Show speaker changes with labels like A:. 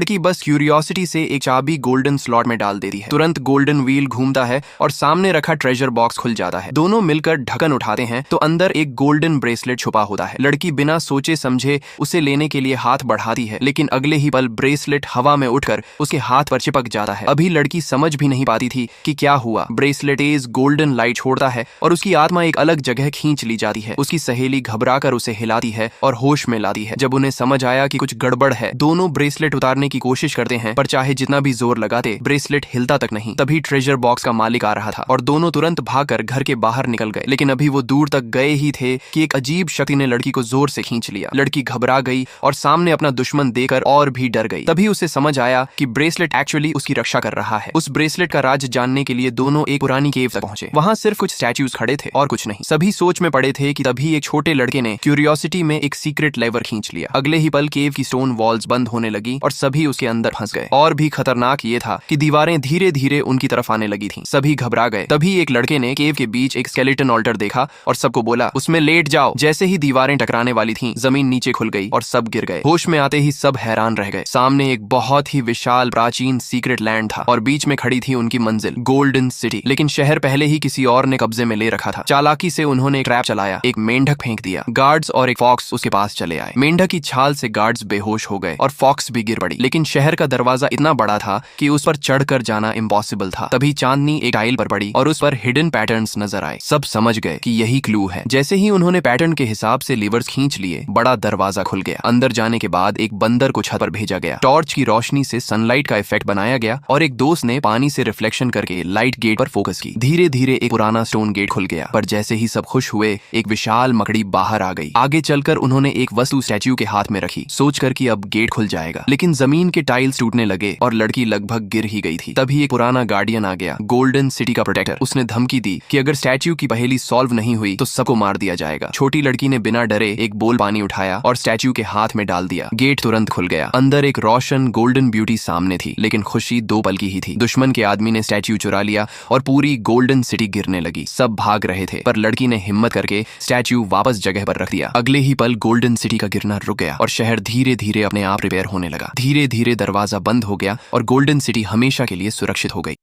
A: लड़की बस क्यूरियोसिटी से एक चाबी गोल्डन स्लॉट में डाल देती है। तुरंत गोल्डन व्हील घूमता है और सामने रखा ट्रेजर बॉक्स खुल जाता है। दोनों मिलकर ढक्कन उठाते हैं तो अंदर एक गोल्डन ब्रेसलेट छुपा होता है। लड़की बिना सोचे समझे उसे लेने के लिए हाथ बढ़ाती है, लेकिन अगले ही पल ब्रेसलेट हवा में उठकर उसके हाथ पर चिपक जाता है। अभी लड़की समझ भी नहीं पाती थी कि क्या हुआ। ब्रेसलेट तेज गोल्डन लाइट छोड़ता है और उसकी आत्मा एक अलग जगह खींच ली जाती है। उसकी सहेली घबराकर उसे हिलाती है और होश में लाती है। जब उन्हें समझ आया कि कुछ गड़बड़ है, दोनों ब्रेसलेट उतारने की कोशिश करते हैं, पर चाहे जितना भी जोर लगाते ब्रेसलेट हिलता तक नहीं। तभी ट्रेजर बॉक्स का मालिक आ रहा था और दोनों तुरंत भागकर घर के बाहर निकल गए। लेकिन अभी वो दूर तक गए ही थे कि एक अजीब शक्ति ने लड़की को जोर से खींच लिया। लड़की घबरा गई और सामने अपना दुश्मन देखकर और भी डर गई। तभी उसे समझ आया कि ब्रेसलेट एक्चुअली उसकी रक्षा कर रहा है। उस ब्रेसलेट का राज जानने के लिए दोनों एक पुरानी केव तक पहुंचे। वहां सिर्फ कुछ स्टैच्यूज खड़े थे और कुछ नहीं। सभी सोच में पड़े थे कि तभी एक छोटे लड़के ने क्यूरियोसिटी में एक सीक्रेट लेवर खींच लिया। अगले ही पल केव की स्टोन वॉल्स बंद होने लगी और सभी उसके अंदर फंस गए। और भी खतरनाक ये था कि दीवारें धीरे धीरे उनकी तरफ आने लगी थीं। सभी घबरा गए। तभी एक लड़के ने केव के बीच एक स्केलेटन ऑल्टर देखा और सबको बोला, उसमें लेट जाओ। जैसे ही दीवारें टकराने वाली थीं, जमीन नीचे खुल गई और सब गिर गए। होश में आते ही सब हैरान रह गए। सामने एक बहुत ही विशाल प्राचीन सीक्रेट लैंड था और बीच में खड़ी थी उनकी मंजिल, गोल्डन सिटी। लेकिन शहर पहले ही किसी और ने कब्जे में ले रखा था। चालाकी से उन्होंने एक ट्रैप चलाया, एक मेंढक फेंक दिया। गार्ड्स और एक फॉक्स उसके पास चले आए। मेंढक की छाल से गार्ड्स बेहोश हो गए और फॉक्स भी गिर पड़ी। लेकिन शहर का दरवाजा इतना बड़ा था कि उस पर चढ़कर जाना इम्पॉसिबल था। तभी चांदनी एक टाइल पर पड़ी और उस पर हिडन पैटर्न्स नजर आए। सब समझ गए कि यही क्लू है। जैसे ही उन्होंने पैटर्न के हिसाब से लीवर्स खींच लिए, बड़ा दरवाजा खुल गया। अंदर जाने के बाद एक बंदर को छत पर भेजा गया। टॉर्च की रोशनी से सनलाइट का इफेक्ट बनाया गया और एक दोस्त ने पानी से रिफ्लेक्शन करके लाइट गेट पर फोकस की। धीरे धीरे एक पुराना स्टोन गेट खुल गया, पर जैसे ही सब खुश हुए, एक विशाल मकड़ी बाहर आ गई। आगे चलकर उन्होंने एक वस्तु स्टैच्यू के हाथ में रखी, सोचकर कि अब गेट खुल जाएगा। लेकिन जमीन के टाइल्स टूटने लगे और लड़की लगभग गिर ही गई थी। तभी एक पुराना गार्डियन आ गया, गोल्डन सिटी का प्रोटेक्टर। उसने धमकी दी कि अगर स्टैच्यू की पहेली सॉल्व नहीं हुई तो सबको मार दिया जाएगा। छोटी लड़की ने बिना डरे एक बोल पानी उठाया और स्टैच्यू के हाथ में डाल दिया। गेट तुरंत खुल गया। अंदर एक रोशन गोल्डन ब्यूटी सामने थी, लेकिन खुशी 2 पल की ही थी। दुश्मन के आदमी ने स्टैच्यू चुरा लिया और पूरी गोल्डन सिटी गिरने लगी। सब भाग रहे थे, पर लड़की ने हिम्मत करके स्टैच्यू वापस जगह पर रख दिया। अगले ही पल गोल्डन सिटी का गिरना रुक गया और शहर धीरे धीरे अपने आप रिपेयर होने लगा। धीरे धीरे दरवाजा बंद हो गया और गोल्डन सिटी हमेशा के लिए सुरक्षित हो गई।